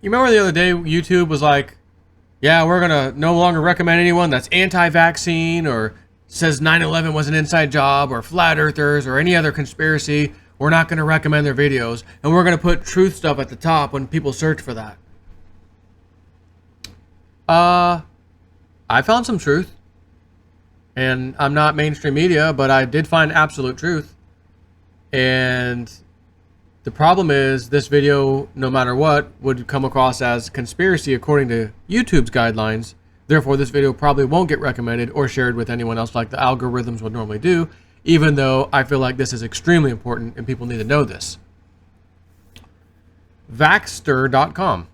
You remember the other day YouTube was like, yeah, we're going to no longer recommend anyone that's anti-vaccine or says 9/11 was an inside job or flat earthers or any other conspiracy. We're not going to recommend their videos. And we're going to put truth stuff at the top when people search for that. I found some truth. And I'm not mainstream media, but I did find absolute truth. And the problem is this video, no matter what, would come across as conspiracy according to YouTube's guidelines. Therefore, this video probably won't get recommended or shared with anyone else like the algorithms would normally do, even though I feel like this is extremely important and people need to know this. Vaxster.com.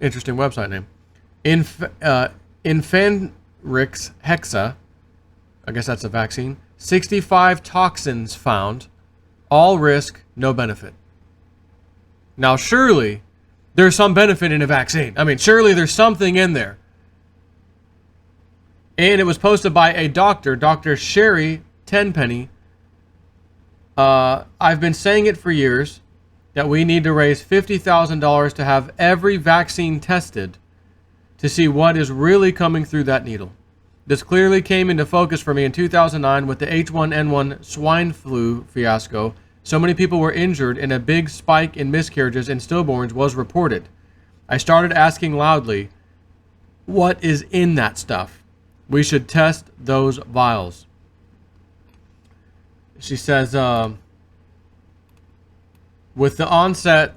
Interesting website name. Infanrix Hexa. I guess that's a vaccine. 65 toxins found. All risk, no benefit. Now, surely there's some benefit in a vaccine. I mean, surely there's something in there. And it was posted by a doctor, Dr. Sherry Tenpenny. I've been saying it for years that we need to raise $50,000 to have every vaccine tested to see what is really coming through that needle. This clearly came into focus for me in 2009 with the H1N1 swine flu fiasco. So many people were injured and a big spike in miscarriages and stillborns was reported. I started asking loudly, what is in that stuff? We should test those vials. She says, with the onset,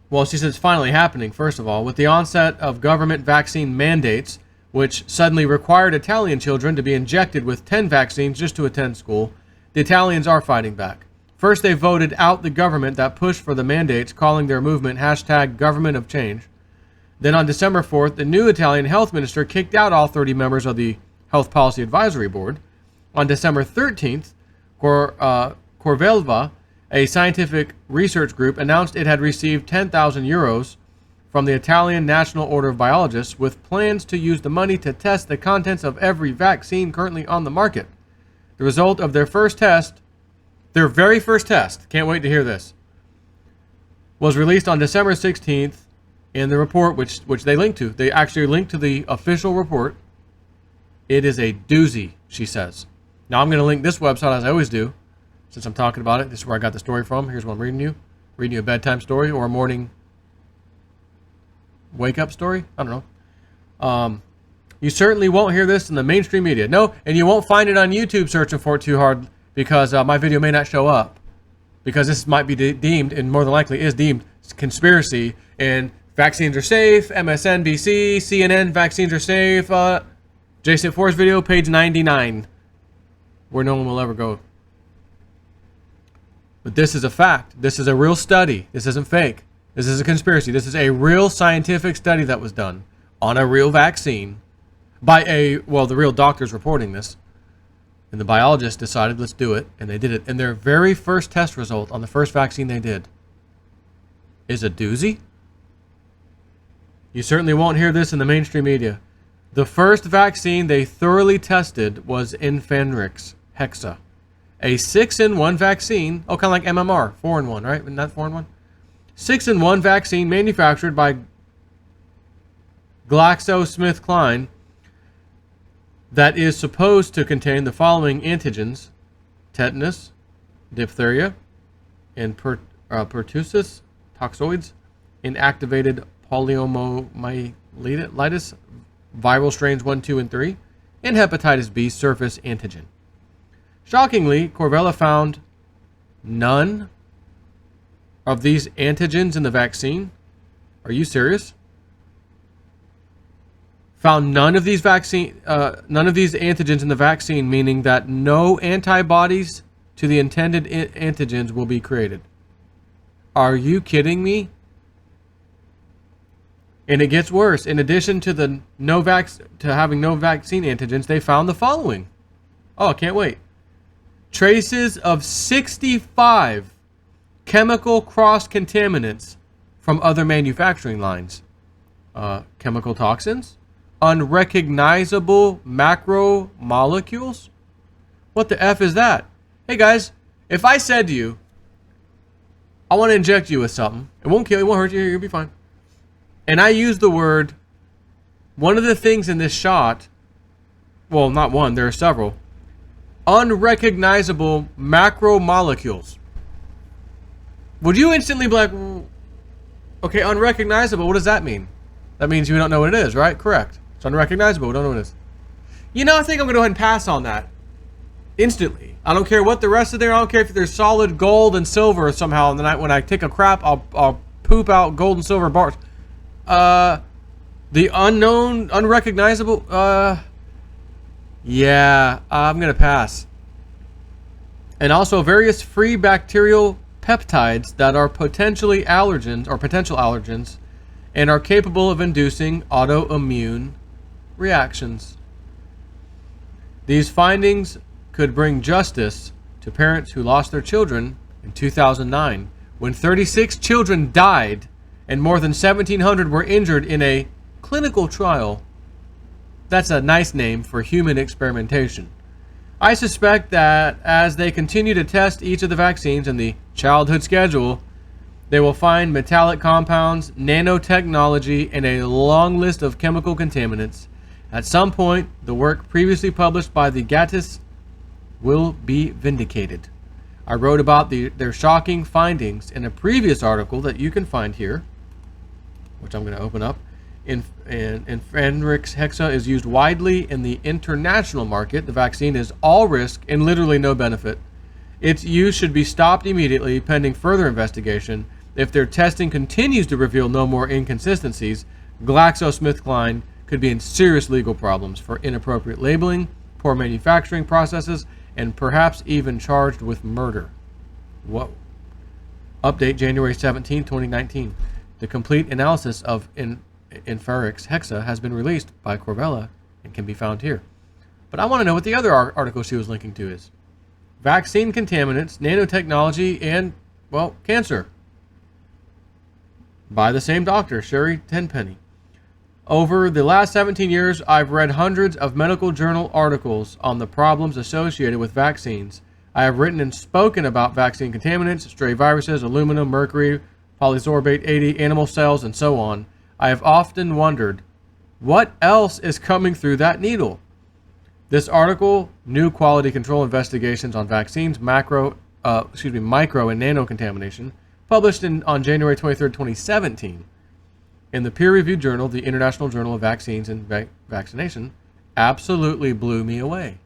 well, she says it's finally happening, first of all, with the onset of government vaccine mandates, which suddenly required Italian children to be injected with 10 vaccines just to attend school, the Italians are fighting back. First, they voted out the government that pushed for the mandates, calling their movement #government of change. Then on December 4th, the new Italian health minister kicked out all 30 members of the Health Policy Advisory Board. On December 13th, Corvelva, a scientific research group, announced it had received 10,000 euros from the Italian National Order of Biologists with plans to use the money to test the contents of every vaccine currently on the market. The result of their first test, their very first test, can't wait to hear this, was released on December 16th in the report, which they linked to. They actually linked to the official report. It is a doozy, she says. Now I'm going to link this website as I always do, since I'm talking about it. This is where I got the story from. Here's what I'm reading you. Reading you a bedtime story or a morning wake-up story. I don't know. You certainly won't hear this in the mainstream media. No, and you won't find it on YouTube searching for it too hard because my video may not show up. Because this might be deemed, and more than likely is deemed, conspiracy. And vaccines are safe. MSNBC, CNN, vaccines are safe. Jason Forrest video, page 99. Where no one will ever go. But this is a fact. This is a real study. This isn't fake. This is a conspiracy. This is a real scientific study that was done on a real vaccine by the real doctors reporting this. And the biologists decided, let's do it. And they did it. And their very first test result on the first vaccine they did is a doozy. You certainly won't hear this in the mainstream media. The first vaccine they thoroughly tested was Infanrix Hexa. A 6-in-1 vaccine. Oh, kind of like MMR. 4-in-1, right? Isn't that 4-in-1? 6-in-1 vaccine manufactured by GlaxoSmithKline that is supposed to contain the following antigens: tetanus, diphtheria, and pertussis, toxoids, inactivated poliomyelitis, viral strains 1, 2, and 3, and hepatitis B surface antigen. Shockingly, Corvella found none of these antigens in the vaccine. Are you serious? Found none of these antigens in the vaccine, meaning that no antibodies to the intended antigens will be created. Are you kidding me? And it gets worse. In addition to having no vaccine antigens, they found the following. Oh, I can't wait. Traces of 65 chemical cross-contaminants from other manufacturing lines. Chemical toxins, unrecognizable macromolecules. What the F is that? Hey guys, if I said to you, I want to inject you with something. It won't kill you, it won't hurt you, you'll be fine. And I use the word, one of the things in this shot, well, not one, there are several, unrecognizable macromolecules. Would you instantly be like, okay, unrecognizable, what does that mean? That means you don't know what it is, right? Correct. It's unrecognizable, we don't know what it is. You know, I think I'm going to go ahead and pass on that. Instantly. I don't care what the rest of there, I don't care if there's solid gold and silver somehow, and then when I take a crap, I'll poop out gold and silver bars. The unknown, unrecognizable, yeah, I'm going to pass. And also various free bacterial peptides that are potentially allergens or potential allergens and are capable of inducing autoimmune reactions. These findings could bring justice to parents who lost their children in 2009 when 36 children died and more than 1,700 were injured in a clinical trial. That's a nice name for human experimentation. I suspect that as they continue to test each of the vaccines in the childhood schedule, they will find metallic compounds, nanotechnology, and a long list of chemical contaminants. At some point, the work previously published by the Gattis will be vindicated. I wrote about their shocking findings in a previous article that you can find here, which I'm going to open up. Infanrix Hexa is used widely in the international market. The vaccine is all risk and literally no benefit. Its use should be stopped immediately pending further investigation. If their testing continues to reveal no more inconsistencies, GlaxoSmithKline could be in serious legal problems for inappropriate labeling, poor manufacturing processes, and perhaps even charged with murder. Whoa. Update January 17, 2019. The complete analysis of Infanrix Hexa has been released by Corvella and can be found here. But I want to know what the other article she was linking to is. Vaccine contaminants, nanotechnology, and, well, cancer. By the same doctor, Sherry Tenpenny. Over the last 17 years, I've read hundreds of medical journal articles on the problems associated with vaccines. I have written and spoken about vaccine contaminants, stray viruses, aluminum, mercury, polysorbate 80, animal cells, and so on. I have often wondered, what else is coming through that needle? This article, New Quality Control Investigations on Vaccines, Micro and Nano Contamination, published on January 23, 2017. In the peer-reviewed journal, the International Journal of Vaccines and Vaccination, absolutely blew me away.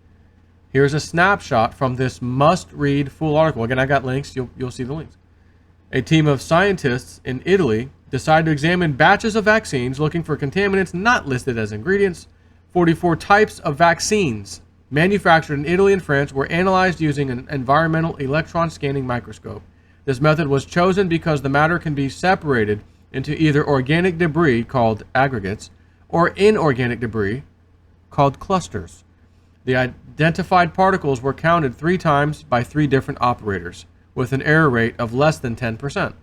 Here's a snapshot from this must-read full article. Again, I got links. You'll see the links. A team of scientists in Italy decided to examine batches of vaccines looking for contaminants not listed as ingredients. 44 types of vaccines manufactured in Italy and France were analyzed using an environmental electron scanning microscope. This method was chosen because the matter can be separated into either organic debris, called aggregates, or inorganic debris, called clusters. The identified particles were counted 3 times by 3 different operators, with an error rate of less than 10%.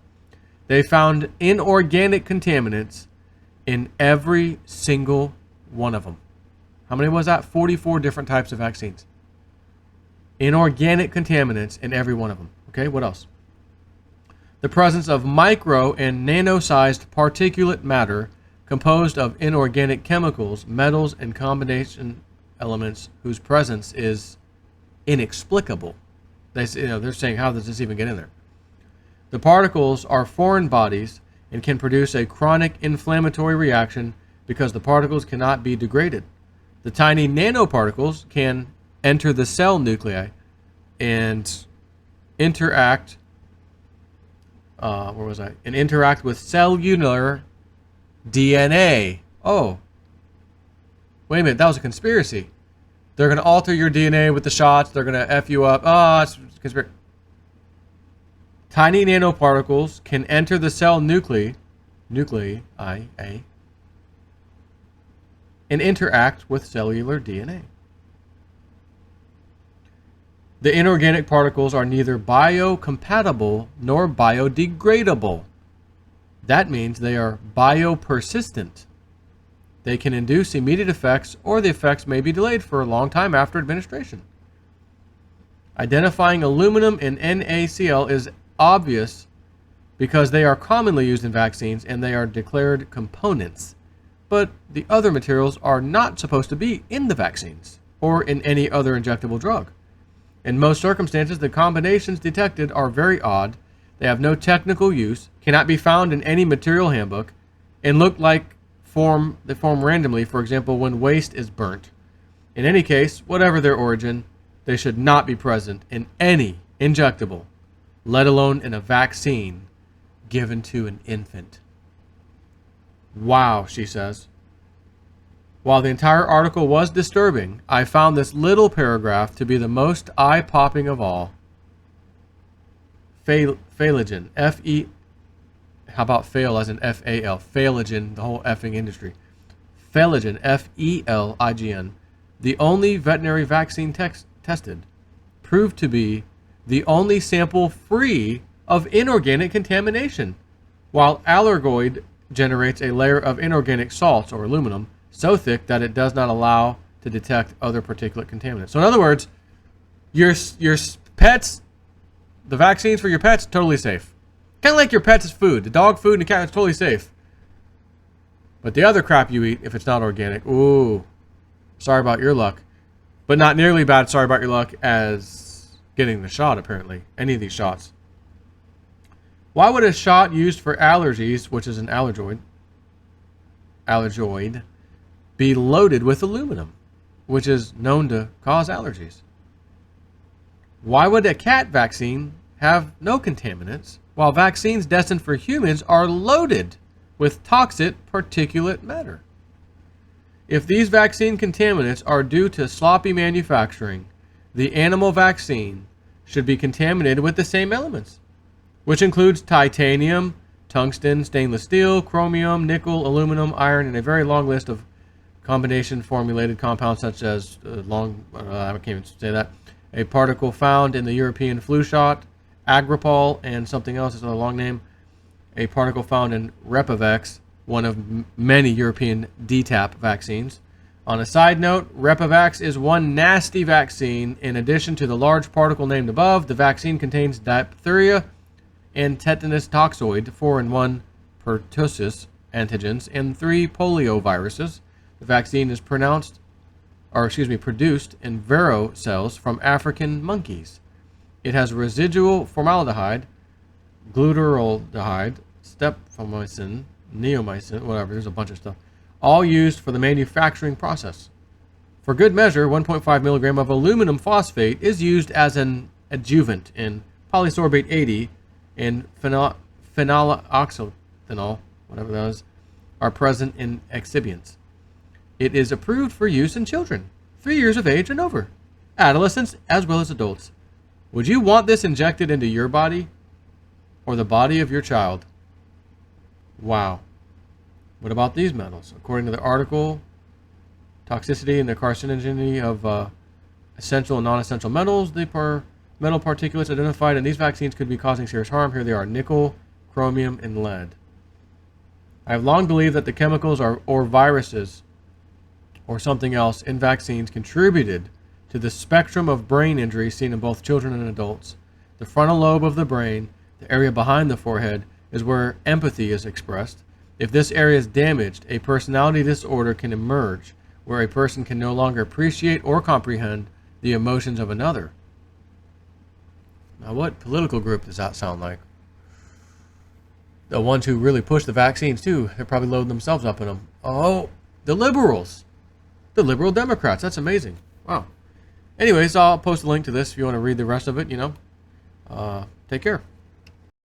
They found inorganic contaminants in every single one of them. How many was that? 44 different types of vaccines. Inorganic contaminants in every one of them. Okay, what else? The presence of micro and nano-sized particulate matter composed of inorganic chemicals, metals, and combination elements whose presence is inexplicable. They're saying, how does this even get in there? The particles are foreign bodies and can produce a chronic inflammatory reaction because the particles cannot be degraded. The tiny nanoparticles can enter the cell nuclei and interact interact with cellular DNA. Oh, wait a minute, that was a conspiracy. They're going to alter your DNA with the shots. They're going to F you up. Oh, it's a conspiracy. Tiny nanoparticles can enter the cell nuclei, and interact with cellular DNA. The inorganic particles are neither biocompatible nor biodegradable. That means they are biopersistent. They can induce immediate effects, or the effects may be delayed for a long time after administration. Identifying aluminum in NaCl is obvious because they are commonly used in vaccines and they are declared components. But the other materials are not supposed to be in the vaccines or in any other injectable drug. In most circumstances, the combinations detected are very odd. They have no technical use, cannot be found in any material handbook, and look like they form randomly, for example, when waste is burnt. In any case, whatever their origin, they should not be present in any injectable, let alone in a vaccine given to an infant. Wow, she says. While the entire article was disturbing, I found this little paragraph to be the most eye-popping of all. Phthalagen, F-E... How about fail as in F-A-L? Phthalagen, the whole effing industry. Phthalagen, F-E-L-I-G-N, the only veterinary vaccine tested, proved to be the only sample free of inorganic contamination, while allergoid generates a layer of inorganic salts or aluminum so thick that it does not allow to detect other particulate contaminants. So in other words, your pets, the vaccines for your pets, totally safe. Kind of like your pet's food. The dog food and the cat is totally safe. But the other crap you eat, if it's not organic, ooh, sorry about your luck. But not nearly bad sorry about your luck as getting the shot, apparently. Any of these shots. Why would a shot used for allergies, which is an allergoid, be loaded with aluminum, which is known to cause allergies? Why would a cat vaccine have no contaminants, while vaccines destined for humans are loaded with toxic particulate matter? If these vaccine contaminants are due to sloppy manufacturing, the animal vaccine should be contaminated with the same elements, which includes titanium, tungsten, stainless steel, chromium, nickel, aluminum, iron, and a very long list of combination formulated compounds such as I can't even say that, a particle found in the European flu shot, Agripol, and something else is a long name, a particle found in Repivax, one of many European DTaP vaccines. On a side note, Repivax is one nasty vaccine. In addition to the large particle named above, the vaccine contains diphtheria and tetanus toxoid, 4 and 1 pertussis antigens, and 3 polioviruses. The vaccine is produced in Vero cells from African monkeys. It has residual formaldehyde, glutaraldehyde, streptomycin, neomycin, whatever, there's a bunch of stuff, all used for the manufacturing process. For good measure, 1.5 milligram of aluminum phosphate is used as an adjuvant in polysorbate 80 and phenyloxyethanol, whatever that is, are present in excipients. It is approved for use in children, 3 years of age and over, adolescents as well as adults. Would you want this injected into your body or the body of your child? Wow. What about these metals? According to the article, toxicity and the carcinogenity of essential and non-essential metals, the metal particulates identified in these vaccines could be causing serious harm. Here they are: nickel, chromium, and lead. I have long believed that the chemicals or viruses or something else in vaccines contributed to the spectrum of brain injury seen in both children and adults. The frontal lobe of the brain, the area behind the forehead, is where empathy is expressed. If this area is damaged, a personality disorder can emerge where a person can no longer appreciate or comprehend the emotions of another. Now, what political group does that sound like? The ones who really push the vaccines, too. They're probably loading themselves up in them. Oh, the liberals. The liberal Democrats. That's amazing. Wow. Anyways, I'll post a link to this if you want to read the rest of it, Take care.